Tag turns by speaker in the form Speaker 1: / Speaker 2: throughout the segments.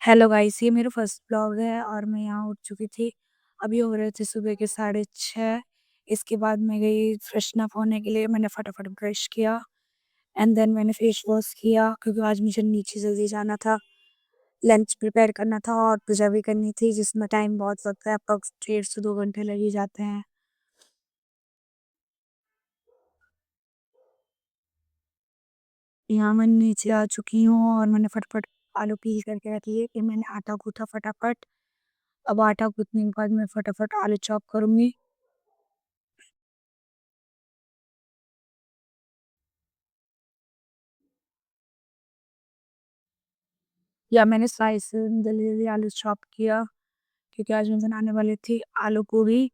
Speaker 1: Hello guys, ये मेरा first vlog है और मैं यहाँ उठ चुकी थी। अभी हो रहे थे सुबह के 6:30। इसके बाद मैं गई फ्रेशन अप होने के लिए। मैंने फटाफट ब्रश किया एंड देन मैंने फेस वॉश किया क्योंकि आज मुझे नीचे जल्दी जाना था। लंच प्रिपेयर करना था और पूजा भी करनी थी जिसमें टाइम बहुत लगता है, अप्रॉक्स 1.5 से 2 घंटे लग ही जाते हैं। यहाँ मैं नीचे आ चुकी हूँ और मैंने फटाफट आलू पील करके रख लिए। फिर मैंने आटा गूँथा फटाफट। अब आटा गूँथने के बाद मैं फटाफट आलू चॉप करूँगी। या मैंने स्लाइस जल्दी-जल्दी आलू चॉप किया क्योंकि आज मैं बनाने वाली थी आलू पूरी।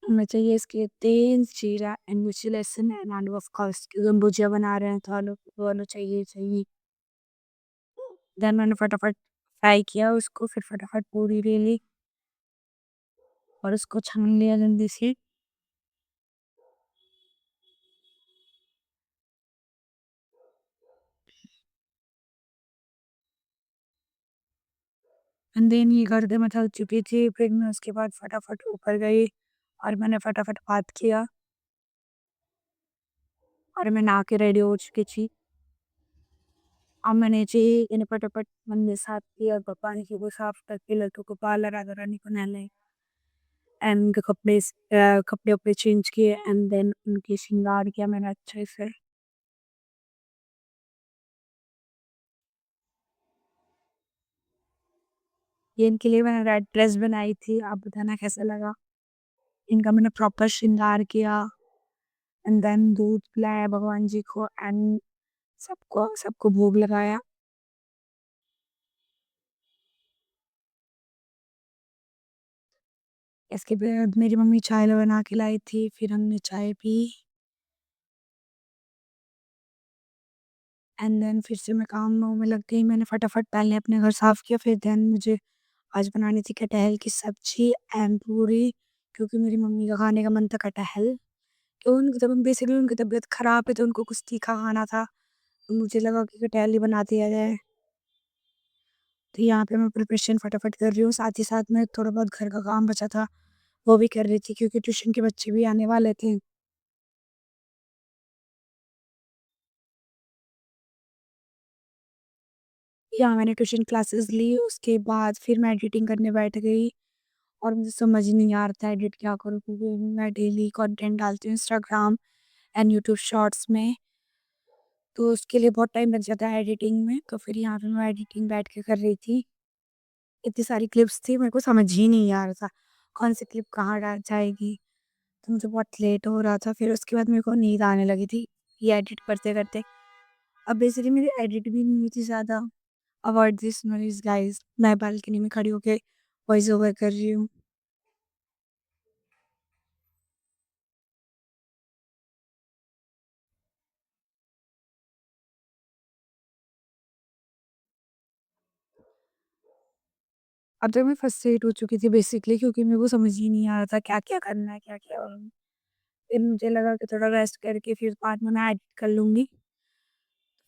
Speaker 1: हमें चाहिए इसके तेल, जीरा एंड मिर्ची, लहसुन एंड आलू ऑफ कोर्स क्योंकि हम भुजिया बना रहे हैं तो आलू वो आलू चाहिए ही चाहिए। देन मैंने फटाफट फ्राई किया उसको, फिर फटाफट पूरी ले ली और उसको छान लिया जल्दी से। एंड देन ये करके मैं थक चुकी थी, फिर मैं उसके बाद फटाफट ऊपर गई और मैंने फटाफट बात किया और मैं नहा के रेडी हो चुकी थी। अब मैंने जी इन्हें फटाफट मंदिर साफ किया और भगवान जी को साफ करके लड्डू गोपाल राधा रानी को नहलाए एंड उनके कपड़े-वपड़े चेंज किए एंड देन उनकी श्रृंगार किया मैंने अच्छे से। ये इनके लिए मैंने रेड ड्रेस बनाई थी, आप बताना कैसा लगा? इनका मैंने प्रॉपर श्रृंगार किया एंड देन दूध पिलाया भगवान जी को एंड सबको सबको भोग लगाया। इसके बाद मेरी मम्मी चाय बना के लाई थी, फिर हमने चाय पी एंड देन फिर से मैं काम-वाम में लग गई। मैंने फटाफट पहले अपने घर साफ किया, फिर देन मुझे आज बनानी थी कटहल की सब्जी एंड पूरी क्योंकि मेरी मम्मी का खाने का मन था कटहल। तो उनकी तब बेसिकली उनकी तबीयत ख़राब है तो उनको कुछ तीखा खाना था। तो मुझे लगा कि कटहल ही बना दिया जाए। तो यहाँ पे मैं प्रिपरेशन फटाफट कर रही हूँ, साथ ही साथ मैं थोड़ा बहुत घर का काम बचा था, वो भी कर रही थी क्योंकि ट्यूशन के बच्चे भी आने वाले थे। यहाँ मैंने ट्यूशन क्लासेस ली, उसके बाद फिर मैं एडिटिंग करने बैठ गई और मुझे समझ ही नहीं आ रहा था एडिट क्या करूँ क्योंकि मैं डेली कंटेंट डालती हूँ इंस्टाग्राम एंड यूट्यूब शॉर्ट्स में। तो उसके लिए बहुत टाइम लग जाता है एडिटिंग में, तो फिर यहाँ पे मैं एडिटिंग बैठ के कर रही थी। इतनी सारी क्लिप्स थी, मेरे को समझ ही नहीं आ रहा था, कौन सी क्लिप कहाँ डा जाएगी, तो मुझे बहुत लेट हो रहा था। फिर उसके बाद मेरे को नींद आने लगी थी, ये एडिट करते-करते। अब बेसिकली मेरी एडिट भी नहीं हुई थी ज़्यादा। अवॉइड दिस नॉइज़ गाइज़, मैं बालकनी में खड़ी होके वॉइस ओवर कर रही हूँ। अब तक मैं फ्रस्ट्रेट हो चुकी थी बेसिकली क्योंकि मेरे को समझ ही नहीं आ रहा था क्या-क्या करना है, क्या-क्या फिर मुझे लगा कि थोड़ा रेस्ट करके फिर बाद में मैं एडिट कर लूँगी।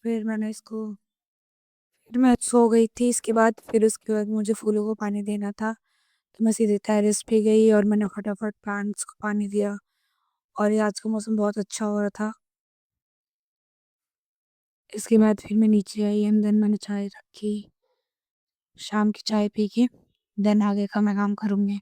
Speaker 1: फिर मैंने इसको फिर मैं सो गई थी इसके बाद, फिर उसके बाद मुझे फूलों को पानी देना था, तो मैं सीधे टेरेस पे गई और मैंने फटाफट प्लांट्स को पानी दिया और ये आज का मौसम बहुत अच्छा हो रहा था। इसके बाद फिर मैं नीचे आई एंड देन मैंने चाय रखी, शाम की चाय पी के देन आगे का मैं काम करूँगी।